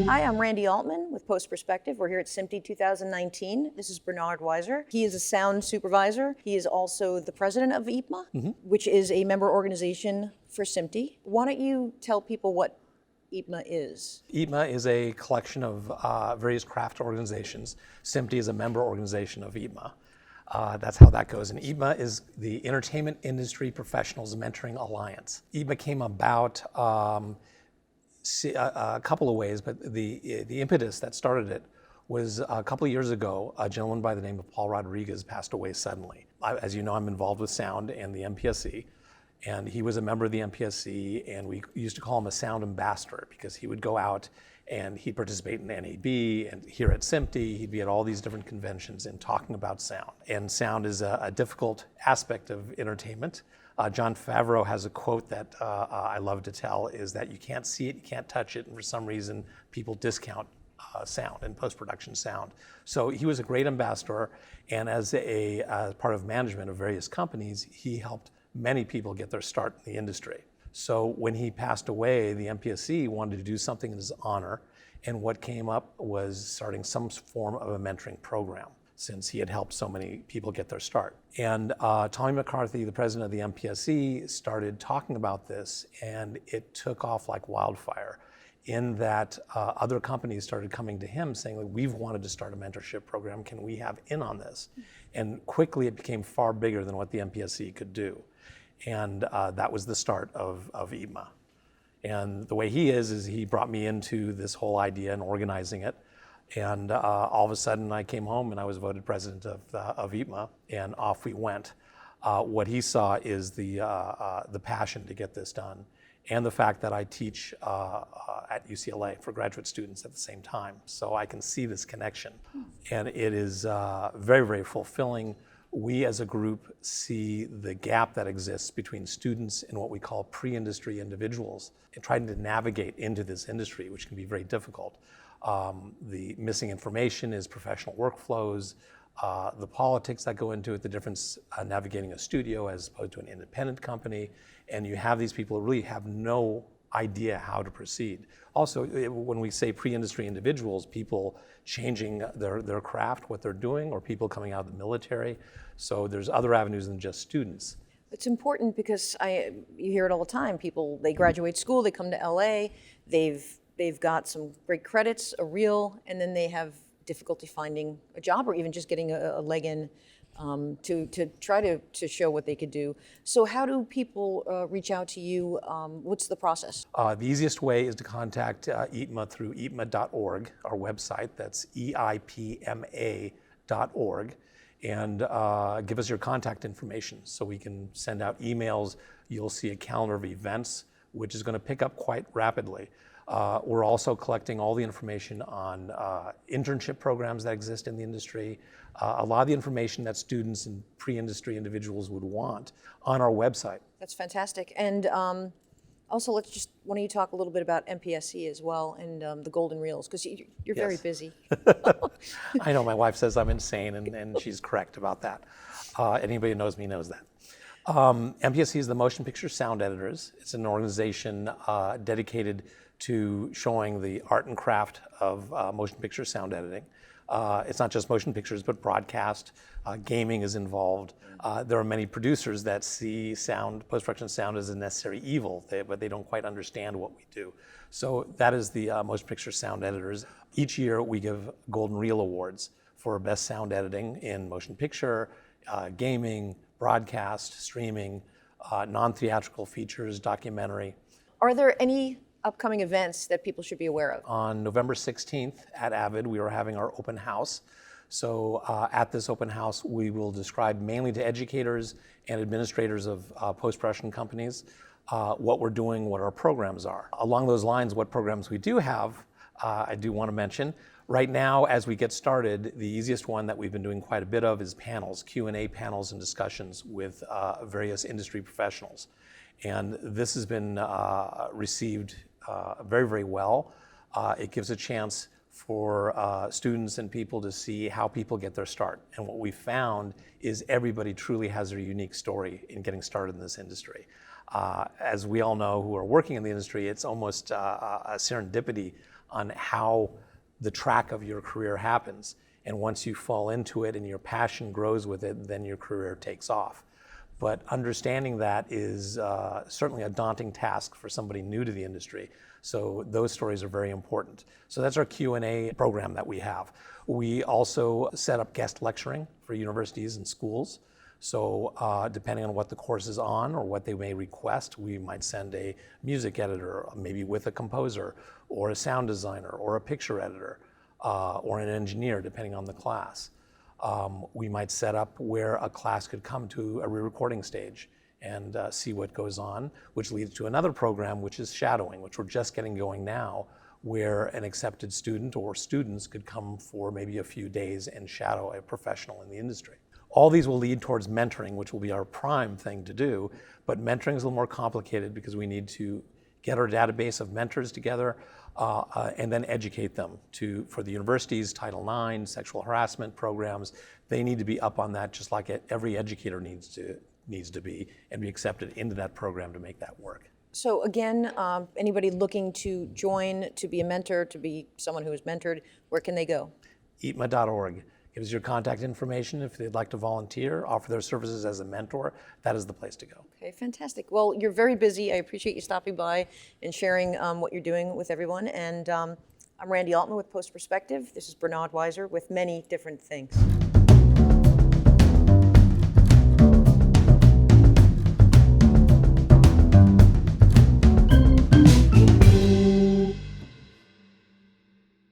Hi, I'm Randy Altman with postPerspective. We're here at SMPTE 2019. This is Bernard Weiser. He is a sound supervisor. He is also the president of EIPMA, which is a member organization for SMPTE. Why don't you tell people what EIPMA is? EIPMA is a collection of various craft organizations. SMPTE is a member organization of EIPMA. That's how that goes. And EIPMA is the Entertainment Industry Professionals Mentoring Alliance. EIPMA came about a couple of ways, but the impetus that started it was a couple of years ago. A gentleman by the name of Paul Rodriguez passed away suddenly. As you know, I'm involved with sound and the MPSC, and he was a member of the MPSC, and we used to call him a sound ambassador because he would go out and he'd participate in NAB, and here at SMPTE, he'd be at all these different conventions and talking about sound. And sound is a difficult aspect of entertainment. Jon Favreau has a quote that I love to tell, is that you can't see it, you can't touch it, and for some reason, people discount sound and post-production sound. So he was a great ambassador, and as part of management of various companies, he helped many people get their start in the industry. So when he passed away, the MPSC wanted to do something in his honor, and what came up was starting some form of a mentoring program, since he had helped so many people get their start. And Tommy McCarthy, the president of the MPSC, started talking about this, and it took off like wildfire, in that other companies started coming to him saying, like, we've wanted to start a mentorship program, can we have in on this? And quickly it became far bigger than what the MPSC could do. And that was the start of EIPMA. And the way he is he brought me into this whole idea and organizing it. And all of a sudden I came home and I was voted president of EIPMA, and off we went. What he saw is the passion to get this done, and the fact that I teach at UCLA for graduate students at the same time. So I can see this connection. And it is very, very fulfilling. We as a group see the gap that exists between students and what we call pre-industry individuals, and trying to navigate into this industry, which can be very difficult. The missing information is professional workflows, the politics that go into it, the difference navigating a studio as opposed to an independent company, and you have these people who really have no idea how to proceed. Also, when we say pre-industry individuals, people changing their craft, what they're doing, or people coming out of the military. So there's other avenues than just students. It's important because you hear it all the time. People, they graduate school, they come to LA, they've got some great credits, a reel, and then they have difficulty finding a job or even just getting a leg in to try to show what they could do. So how do people reach out to you? What's the process? The easiest way is to contact EIPMA through eipma.org, our website. That's EIPMA.org. And give us your contact information so we can send out emails. You'll see a calendar of events, which is going to pick up quite rapidly. We're also collecting all the information on internship programs that exist in the industry, a lot of the information that students and pre-industry individuals would want on our website. That's fantastic. And also, why don't you talk a little bit about MPSC as well, and the golden reels, because you're very busy. I know, my wife says I'm insane, and she's correct about that. Anybody who knows me knows that. MPSC is the Motion Picture Sound Editors. It's an organization dedicated to showing the art and craft of motion picture sound editing. It's not just motion pictures, but broadcast, gaming is involved. There are many producers that see sound, post-production sound, as a necessary evil, but they don't quite understand what we do. So that is the Motion Picture Sound Editors. Each year we give Golden Reel Awards for best sound editing in motion picture, gaming, broadcast, streaming, non-theatrical features, documentary. Are there any upcoming events that people should be aware of? On November 16th at Avid, we are having our open house. So at this open house, we will describe mainly to educators and administrators of post-production companies what we're doing, what our programs are. Along those lines, what programs we do have, I do want to mention. Right now, as we get started, the easiest one that we've been doing quite a bit of is panels, Q&A panels and discussions with various industry professionals. And this has been received very, very well. It gives a chance for students and people to see how people get their start. And what we found is everybody truly has their unique story in getting started in this industry. As we all know who are working in the industry, it's almost a serendipity on how the track of your career happens. And once you fall into it and your passion grows with it, then your career takes off. But understanding that is certainly a daunting task for somebody new to the industry. So those stories are very important. So that's our Q&A program that we have. We also set up guest lecturing for universities and schools. So depending on what the course is on or what they may request, we might send a music editor, maybe with a composer, or a sound designer, or a picture editor, or an engineer, depending on the class. We might set up where a class could come to a re-recording stage and see what goes on, which leads to another program, which is shadowing, which we're just getting going now, where an accepted student or students could come for maybe a few days and shadow a professional in the industry. All these will lead towards mentoring, which will be our prime thing to do, but mentoring is a little more complicated because we need to get our database of mentors together and then educate them for the universities, Title IX, sexual harassment programs. They need to be up on that just like every educator needs to be and be accepted into that program to make that work. So again, anybody looking to join, to be a mentor, to be someone who is mentored, where can they go? EIPMA.org gives your contact information if they'd like to volunteer, offer their services as a mentor. That is the place to go. Okay, fantastic. Well, you're very busy. I appreciate you stopping by and sharing what you're doing with everyone. And I'm Randy Altman with postPerspective. This is Bernard Weiser with many different things.